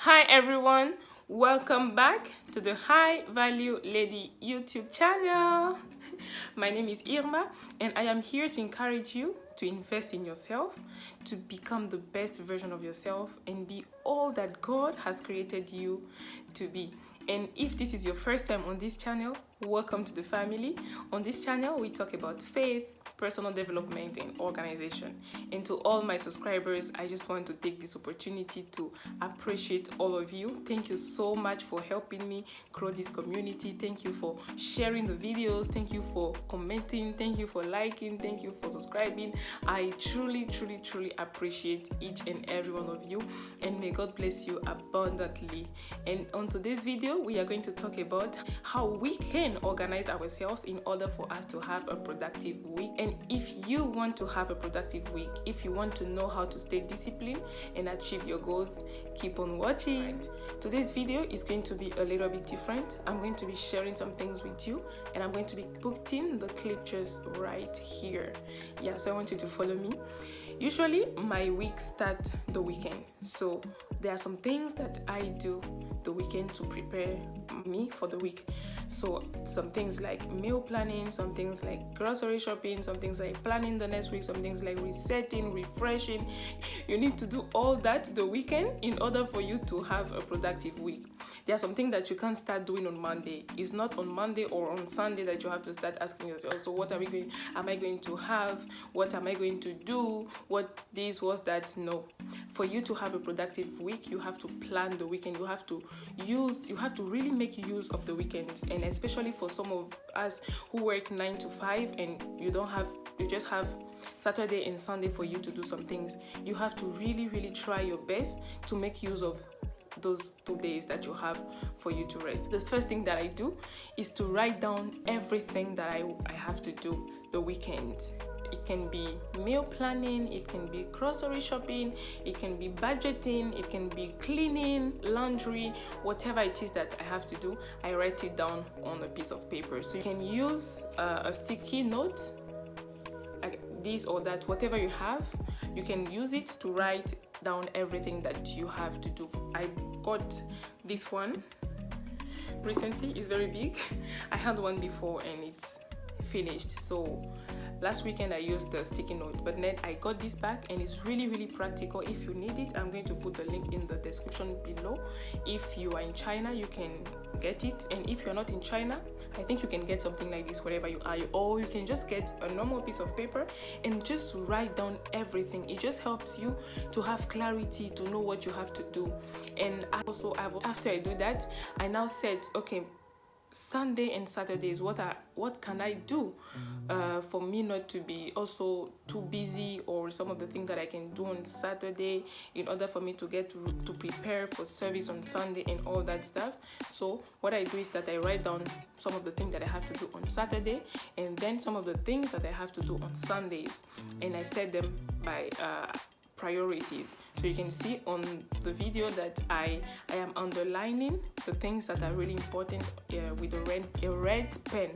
Hi everyone, welcome back to the High Value Lady YouTube channel. My name is Irma and I am here to encourage you to invest in yourself, to become the best version of yourself and be all that God has created you to be. And if this is your first time on this channel, welcome to the family. On this channel, we talk about faith, personal development, and organization. And to all my subscribers, I just want to take this opportunity to appreciate all of you. Thank you so much for helping me grow this community. Thank you for sharing the videos. Thank you for commenting. Thank you for liking. Thank you for subscribing. I truly appreciate each and every one of you. And may God bless you abundantly. And on today's video, we are going to talk about how we can organize ourselves in order for us to have a productive week. And if you want to have a productive week, if you want to know how to stay disciplined and achieve your goals, keep on watching. Today's video is going to be a little bit different. I'm going to be sharing some things with you and I'm going to be putting the clip just right here. Yeah, so I want you to follow me. Usually my week starts the weekend, so there are some things that I do the weekend to prepare me for the week. So some things like meal planning, some things like grocery shopping, some things like planning the next week, some things like resetting, refreshing. You need to do all that the weekend in order for you to have a productive week. There are some things that you can't start doing on Monday. It's not on Monday or on Sunday that you have to start asking yourself, so what am I going to have? What am I going to do? What this was that? No. For you to have a productive week, you have to plan the weekend. You have to really make use of the weekends. And especially for some of us who work 9 to 5 and you just have Saturday and Sunday for you to do some things. You have to really try your best to make use of those 2 days that you have for you to rest. The first thing that I do is to write down everything that I have to do the weekend. It can be meal planning, it can be grocery shopping, it can be budgeting, it can be cleaning, laundry, whatever it is that I have to do, I write it down on a piece of paper. So you can use a sticky note, this or that, whatever you have, you can use it to write down everything that you have to do. I got this one recently, it's very big. I had one before and it's finished. So last weekend I used the sticky note, but then I got this back and it's really practical. If you need it, I'm going to put the link in the description below. If you are in China, you can get it, and if you're not in China, I think you can get something like this wherever you are, or you can just get a normal piece of paper and just write down everything. It just helps you to have clarity, to know what you have to do. And after I do that, I now said, okay, Sunday and Saturdays, what can I do for me not to be also too busy, or some of the things that I can do on Saturday in order for me to get to prepare for service on Sunday and all that stuff. So what I do is that I write down some of the things that I have to do on Saturday and then some of the things that I have to do on Sundays, and I set them by priorities. So you can see on the video that I am underlining the things that are really important with a red pen.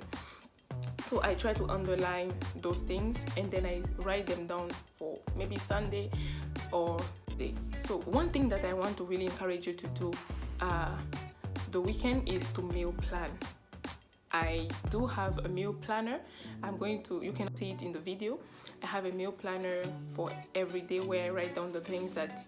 So I try to underline those things and then I write them down for maybe Sunday or day. So one thing that I want to really encourage you to do the weekend is to meal plan. I do have a meal planner. You can see it in the video. I have a meal planner for every day where I write down the things that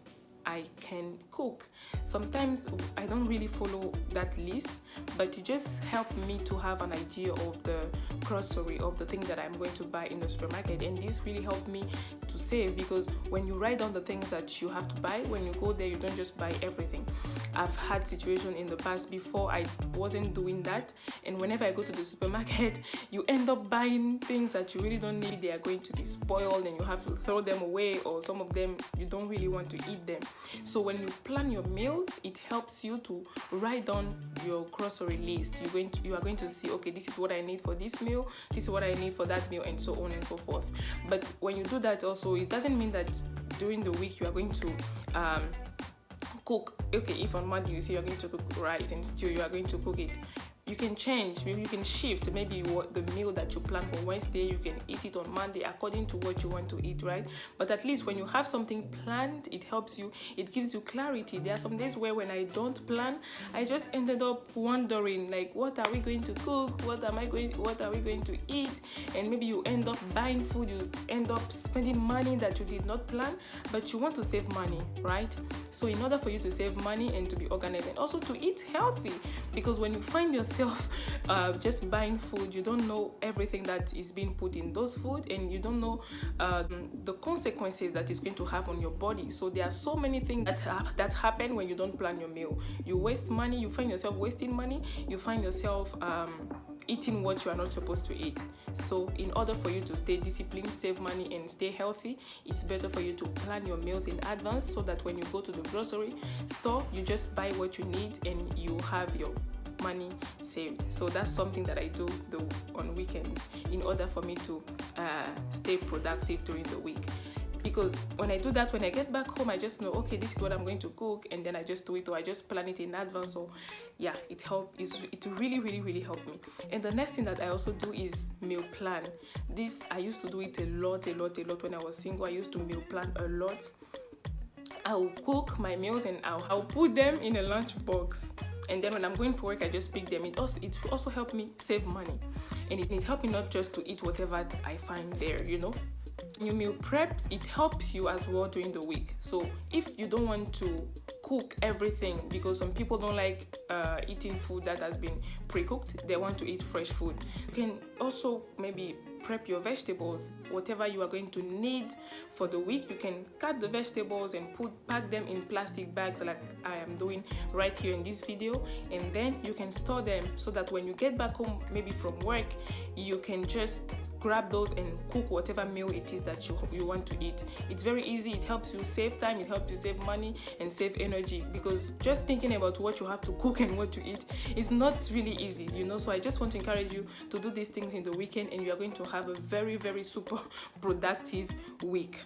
I can cook. Sometimes I don't really follow that list, but it just helped me to have an idea of the grocery, of the things that I'm going to buy in the supermarket. And this really helped me to save, because when you write down the things that you have to buy, when you go there, you don't just buy everything. I've had situations in the past before I wasn't doing that, and whenever I go to the supermarket, you end up buying things that you really don't need. They are going to be spoiled and you have to throw them away, or some of them you don't really want to eat them. So when you plan your meals, it helps you to write down your grocery list. You are going to see, okay, this is what I need for this meal, this is what I need for that meal, and so on and so forth. But when you do that also, it doesn't mean that during the week you are going to cook. Okay, if on Monday you say you're going to cook rice and stew, you are going to cook it. you can change, you can shift. Maybe what the meal that you plan for Wednesday, you can eat it on Monday according to what you want to eat, right? But at least when you have something planned, it helps you, it gives you clarity. There are some days where when I don't plan, I just ended up wondering, like, what are we going to cook, what are we going to eat? And maybe you end up buying food, you end up spending money that you did not plan, but you want to save money, right? So in order for you to save money and to be organized and also to eat healthy, because when you find yourself just buying food, you don't know everything that is being put in those food, and you don't know the consequences that it's going to have on your body. So there are so many things that happen when you don't plan your meal. You waste money, you find yourself wasting money, you find yourself eating what you are not supposed to eat. So in order for you to stay disciplined, save money, and stay healthy, it's better for you to plan your meals in advance, so that when you go to the grocery store, you just buy what you need and you have your money saved. So that's something that I do on weekends in order for me to stay productive during the week. Because when I do that, when I get back home, I just know, okay, this is what I'm going to cook, and then I just do it, or I just plan it in advance. So yeah, it really helped me. And the next thing that I also do is meal plan. This, I used to do it a lot when I was single. I used to meal plan a lot. I will cook my meals and I'll put them in a lunch box. And then when I'm going for work, I just pick them. It also helped me save money. And it helped me not just to eat whatever I find there, you know. When you meal prep, it helps you as well during the week. So if you don't want to cook everything, because some people don't like eating food that has been pre-cooked, they want to eat fresh food. You can also maybe prep your vegetables, whatever you are going to need for the week. You can cut the vegetables and pack them in plastic bags, like I am doing right here in this video, and then you can store them so that when you get back home, maybe from work, you can just grab those and cook whatever meal it is that you want to eat. It's very easy. It helps you save time, it helps you save money and save energy, because just thinking about what you have to cook and what to eat is not really easy, you know. So I just want to encourage you to do these things in the weekend, and you are going to have a very super productive week.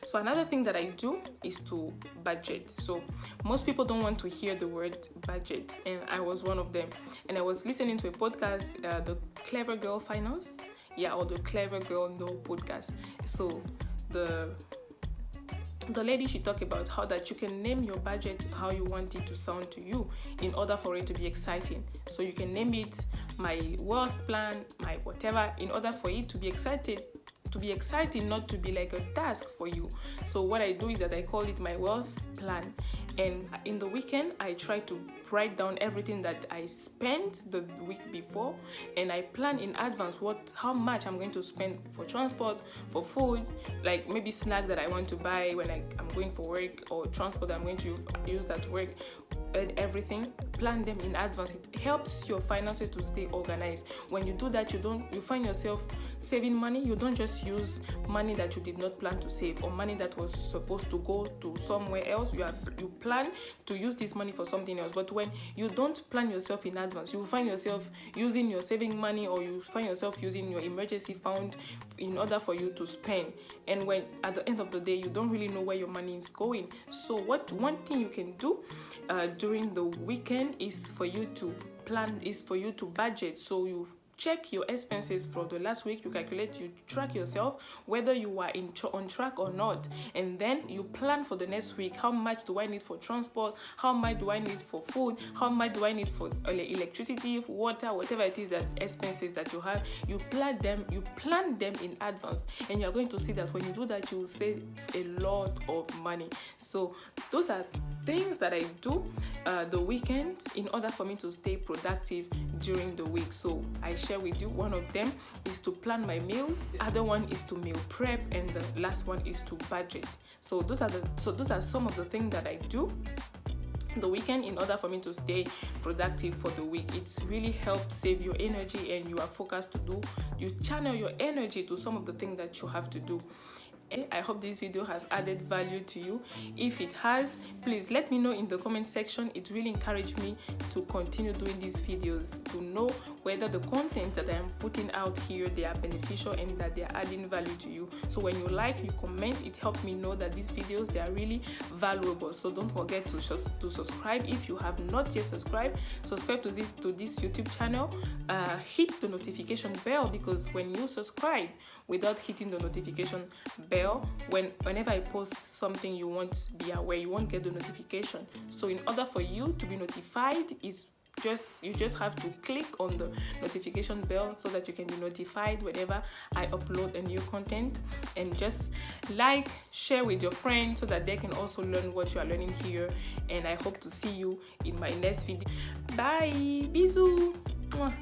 So another thing that I do is to budget. So most people don't want to hear the word budget, and I was one of them. And I was listening to a podcast, the Clever Girl Finance, or the Clever Girl No podcast. So the lady, she talked about how that you can name your budget how you want it to sound to you in order for it to be exciting. So you can name it my wealth plan, my whatever, in order for it to be exciting, not to be like a task for you. So what I do is that I call it my wealth plan. And in the weekend, I try to write down everything that I spent the week before, and I plan in advance how much I'm going to spend for transport, for food, like maybe snack that I want to buy when I'm going for work, or transport that I'm going to use at work, and everything. Plan them in advance. It helps your finances to stay organized. When you do that, you find yourself saving money. You don't just use money that you did not plan to save, or money that was supposed to go to somewhere else. You plan to use this money for something else. But when you don't plan yourself in advance, you find yourself using your saving money, or you find yourself using your emergency fund in order for you to spend. And when at the end of the day, you don't really know where your money is going. So one thing you can do during the weekend is for you to budget. So you check your expenses for the last week, you track yourself whether you are on track or not, and then you plan for the next week. How much do I need for transport? How much do I need for food? How much do I need for electricity, water, whatever it is, that expenses that you have? You plan them in advance, and you are going to see that when you do that, you will save a lot of money. So those are things that I do the weekend in order for me to stay productive during the week. So I share with you. One of them is to plan my meals, the other one is to meal prep, and the last one is to budget. So those are some of the things that I do the weekend in order for me to stay productive for the week. It's really helped save your energy, and you are focused you channel your energy to some of the things that you have to do. I hope this video has added value to you. If it has, please let me know in the comment section. It really encouraged me to continue doing these videos, to know whether the content that I am putting out here, they are beneficial and that they are adding value to you. So when you like, you comment, it helps me know that these videos, they are really valuable. So don't forget to subscribe. If you have not yet subscribed, subscribe to this YouTube channel. Hit the notification bell, because when you subscribe without hitting the notification bell, whenever I post something, you won't be aware, you won't get the notification. So in order for you to be notified, you just have to click on the notification bell so that you can be notified whenever I upload a new content, and just like, share with your friends so that they can also learn what you are learning here. And I hope to see you in my next video. Bye. Bisous. Mwah.